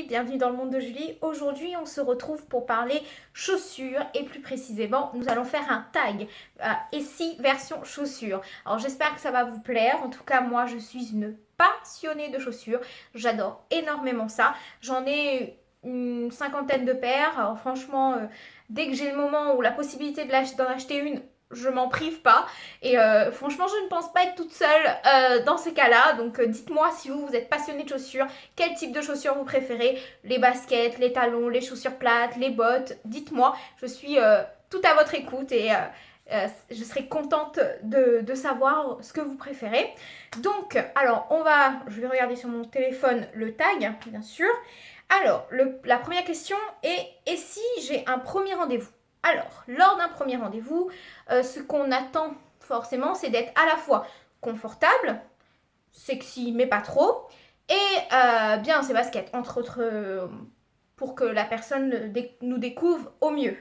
bienvenue dans le monde de Julie. Aujourd'hui, on se retrouve pour parler chaussures et plus précisément, nous allons faire un tag et si version chaussures. Alors j'espère que ça va vous plaire. En tout cas, moi, je suis une passionnée de chaussures. J'adore énormément ça. J'en ai une cinquantaine de paires. Alors franchement, dès que j'ai le moment ou la possibilité d'en acheter une, je m'en prive pas et franchement je ne pense pas être toute seule dans ces cas-là, donc dites-moi si vous êtes passionné de chaussures, quel type de chaussures vous préférez, les baskets, les talons, les chaussures plates, les bottes, dites-moi, je suis tout à votre écoute et je serai contente de savoir ce que vous préférez. Donc alors je vais regarder sur mon téléphone le tag bien sûr. Alors la première question est, et si j'ai un premier rendez-vous? Alors, lors d'un premier rendez-vous, ce qu'on attend forcément, c'est d'être à la fois confortable, sexy mais pas trop, et bien ses baskets, entre autres, pour que la personne nous découvre au mieux.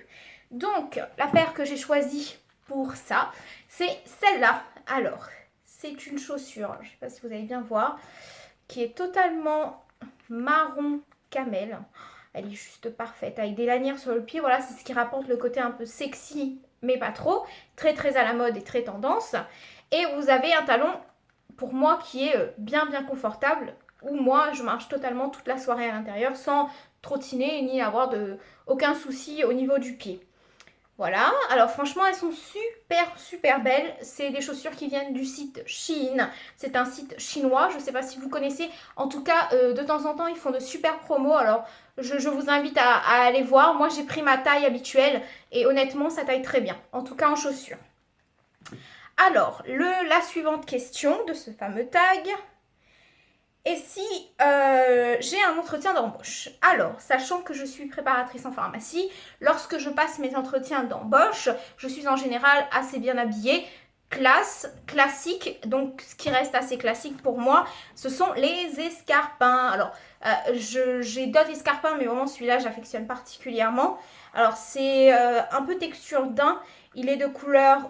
Donc, la paire que j'ai choisie pour ça, c'est celle-là. Alors, c'est une chaussure, je ne sais pas si vous allez bien voir, qui est totalement marron camel. Elle est juste parfaite, avec des lanières sur le pied, voilà, c'est ce qui rapporte le côté un peu sexy, mais pas trop, très très à la mode et très tendance. Et vous avez un talon, pour moi, qui est bien confortable, où moi, je marche totalement toute la soirée à l'intérieur, sans trottiner, ni avoir aucun souci au niveau du pied. Voilà, alors franchement elles sont super belles, c'est des chaussures qui viennent du site Shein, c'est un site chinois, je ne sais pas si vous connaissez, en tout cas de temps en temps ils font de super promos, alors je vous invite à aller voir, moi j'ai pris ma taille habituelle et honnêtement ça taille très bien, en tout cas en chaussures. Alors, la suivante question de ce fameux tag, et si j'ai un entretien d'embauche? Alors, sachant que je suis préparatrice en pharmacie, lorsque je passe mes entretiens d'embauche, je suis en général assez bien habillée, classique. Donc, ce qui reste assez classique pour moi, ce sont les escarpins. Alors, j'ai d'autres escarpins, mais vraiment celui-là, j'affectionne particulièrement. Alors, c'est un peu texture daim. Il est de couleur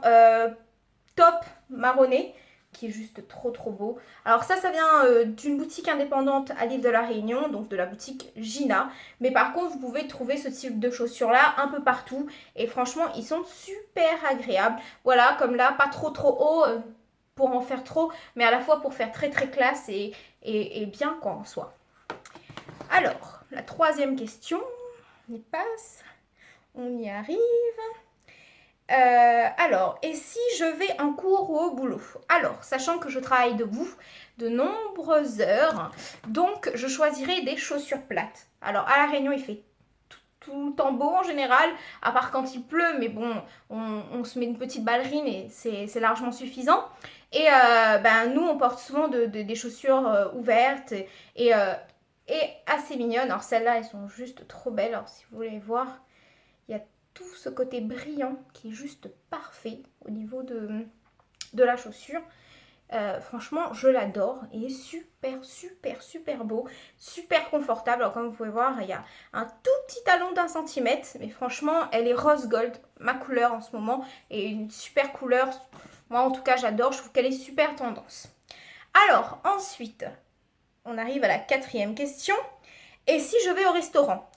top marronné, qui est juste trop beau. Alors ça vient d'une boutique indépendante à l'île de la Réunion, donc de la boutique Gina. Mais par contre, vous pouvez trouver ce type de chaussures-là un peu partout. Et franchement, ils sont super agréables. Voilà, comme là, pas trop haut pour en faire trop, mais à la fois pour faire très classe et bien quoi en soi. Alors, la troisième question, on y passe, on y arrive. Alors, et si je vais en cours ou au boulot? Alors, sachant que je travaille debout de nombreuses heures, donc je choisirai des chaussures plates. Alors, à La Réunion, il fait tout le temps beau en général, à part quand il pleut, mais bon, on se met une petite ballerine et c'est largement suffisant. Et nous, on porte souvent des chaussures ouvertes et assez mignonnes. Alors, celles-là, elles sont juste trop belles. Alors, si vous voulez voir, il y a tout ce côté brillant qui est juste parfait au niveau de la chaussure. Franchement, je l'adore. Il est super beau, super confortable. Alors, comme vous pouvez voir, il y a un tout petit talon d'1 centimètre, mais franchement, elle est rose gold, ma couleur en ce moment, et une super couleur. Moi, en tout cas, j'adore. Je trouve qu'elle est super tendance. Alors, ensuite, on arrive à la quatrième question. Et si je vais au restaurant?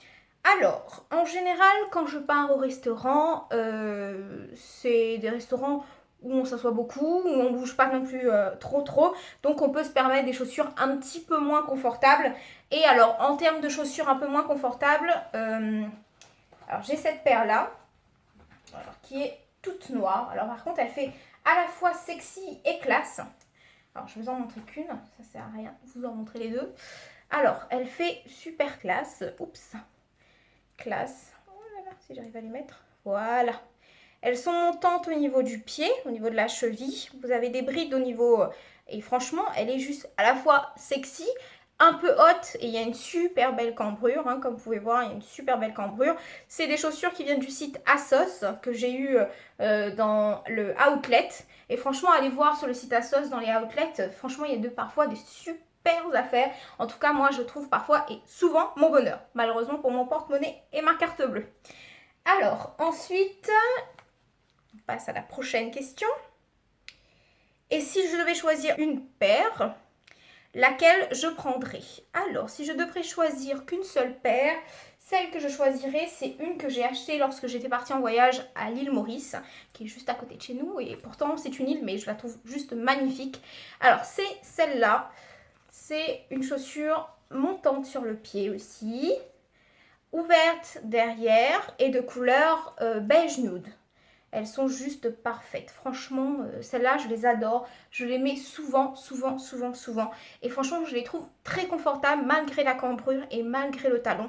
Alors, en général, quand je pars au restaurant, c'est des restaurants où on s'assoit beaucoup, où on ne bouge pas non plus trop. Donc, on peut se permettre des chaussures un petit peu moins confortables. Et alors, en termes de chaussures un peu moins confortables, alors j'ai cette paire-là, qui est toute noire. Alors, par contre, elle fait à la fois sexy et classe. Alors, je vais vous en montrer qu'une, ça sert à rien de vous en montrer les deux. Alors, elle fait super classe. Oups. Classe. Oh là là, si j'arrive à les mettre. Voilà. Elles sont montantes au niveau du pied, au niveau de la cheville. Vous avez des brides au niveau... Et franchement, elle est juste à la fois sexy, un peu haute. Et il y a une super belle cambrure. Hein, comme vous pouvez voir, il y a une super belle cambrure. C'est des chaussures qui viennent du site ASOS, que j'ai eu dans le outlet. Et franchement, allez voir sur le site ASOS, dans les outlets. Franchement, il y a parfois des super affaires. En tout cas, moi, je trouve parfois et souvent mon bonheur. Malheureusement pour mon porte-monnaie et ma carte bleue. Alors, ensuite, on passe à la prochaine question. Et si je devais choisir une paire? laquelle je prendrai. Alors, si je devrais choisir qu'une seule paire, celle que je choisirais, c'est une que j'ai achetée lorsque j'étais partie en voyage à l'île Maurice, qui est juste à côté de chez nous, et pourtant c'est une île, mais je la trouve juste magnifique. Alors, c'est celle-là. C'est une chaussure montante sur le pied aussi, ouverte derrière et de couleur beige nude. Elles sont juste parfaites. Franchement, celles-là, je les adore. Je les mets souvent. Et franchement, je les trouve très confortables malgré la cambrure et malgré le talon.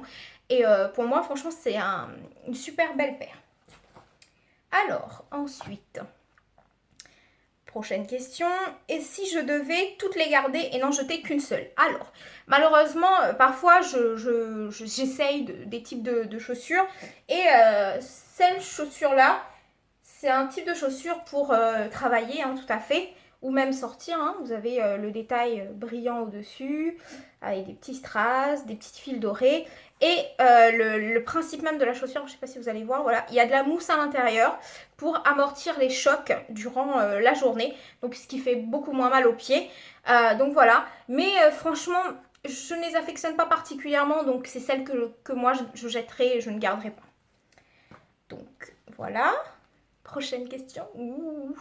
Et pour moi, franchement, c'est une super belle paire. Alors, ensuite, prochaine question. Et si je devais toutes les garder et n'en jeter qu'une seule? Alors, malheureusement, parfois, j'essaye des types de chaussures. Et cette chaussure-là, c'est un type de chaussure pour travailler, hein, tout à fait, ou même sortir. Hein. Vous avez le détail brillant au-dessus, avec des petits strass, des petites fils dorés. Et le principe même de la chaussure, je ne sais pas si vous allez voir, voilà, il y a de la mousse à l'intérieur pour amortir les chocs durant la journée. Donc ce qui fait beaucoup moins mal aux pieds. Donc voilà, mais franchement, je ne les affectionne pas particulièrement. Donc c'est celle que moi je jetterai et je ne garderai pas. Donc voilà. Prochaine question. Ouh.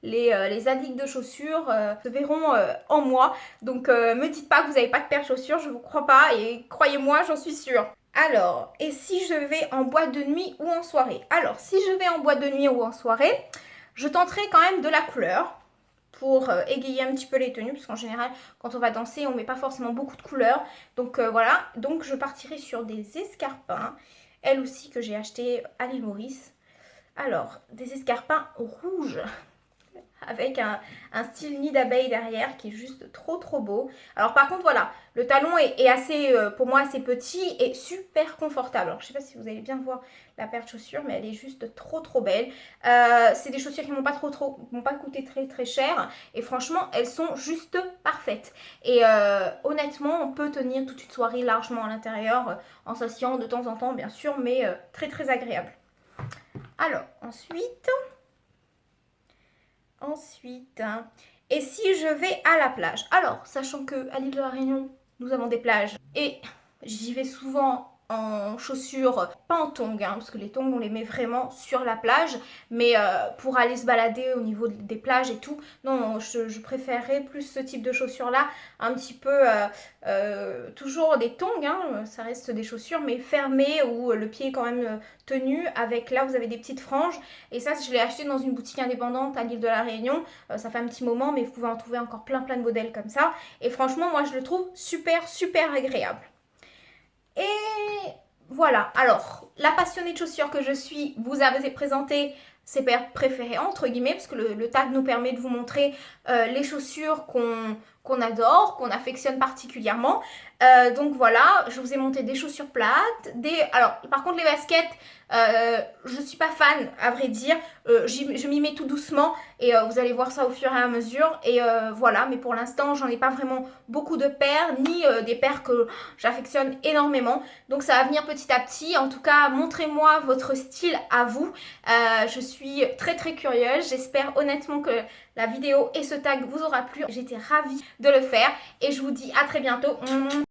Les addicts de chaussures se verront en moi. Donc me dites pas que vous n'avez pas de paire de chaussures, je vous crois pas et croyez-moi, j'en suis sûre. Alors, et si je vais en boîte de nuit ou en soirée? Alors, si je vais en boîte de nuit ou en soirée, je tenterai quand même de la couleur pour égayer un petit peu les tenues, parce qu'en général, quand on va danser, on met pas forcément beaucoup de couleurs. Donc voilà, donc je partirai sur des escarpins, elles aussi que j'ai acheté à l'île Maurice. Alors, des escarpins rouges avec un style nid d'abeille derrière qui est juste trop beau. Alors par contre voilà, le talon est assez, pour moi assez petit et super confortable. Alors je sais pas si vous allez bien voir la paire de chaussures, mais elle est juste trop belle. C'est des chaussures qui m'ont pas pas coûté très cher et franchement elles sont juste parfaites. Et honnêtement on peut tenir toute une soirée largement à l'intérieur en s'asseyant de temps en temps bien sûr, mais très agréable. Alors ensuite, et si je vais à la plage? Alors, sachant qu'à l'île de la Réunion, nous avons des plages et j'y vais souvent en chaussures, pas en tongs, hein, parce que les tongs on les met vraiment sur la plage, mais pour aller se balader au niveau des plages et tout, non, je préférerais plus ce type de chaussures là, un petit peu toujours des tongs, hein, ça reste des chaussures mais fermées où le pied est quand même tenu, avec là vous avez des petites franges, et ça je l'ai acheté dans une boutique indépendante à l'île de la Réunion, ça fait un petit moment mais vous pouvez en trouver encore plein de modèles comme ça, et franchement moi je le trouve super agréable. Et voilà, alors la passionnée de chaussures que je suis vous avez présenté ses paires préférées entre guillemets, parce que le tag nous permet de vous montrer les chaussures qu'on adore, qu'on affectionne particulièrement. Donc voilà, je vous ai monté des chaussures plates, alors par contre les baskets, je suis pas fan à vrai dire, je m'y mets tout doucement et vous allez voir ça au fur et à mesure, et voilà, mais pour l'instant j'en ai pas vraiment beaucoup de paires, ni des paires que j'affectionne énormément, donc ça va venir petit à petit. En tout cas, montrez-moi votre style à vous, je suis très curieuse, j'espère honnêtement que la vidéo et ce tag vous aura plu, j'étais ravie de le faire et je vous dis à très bientôt.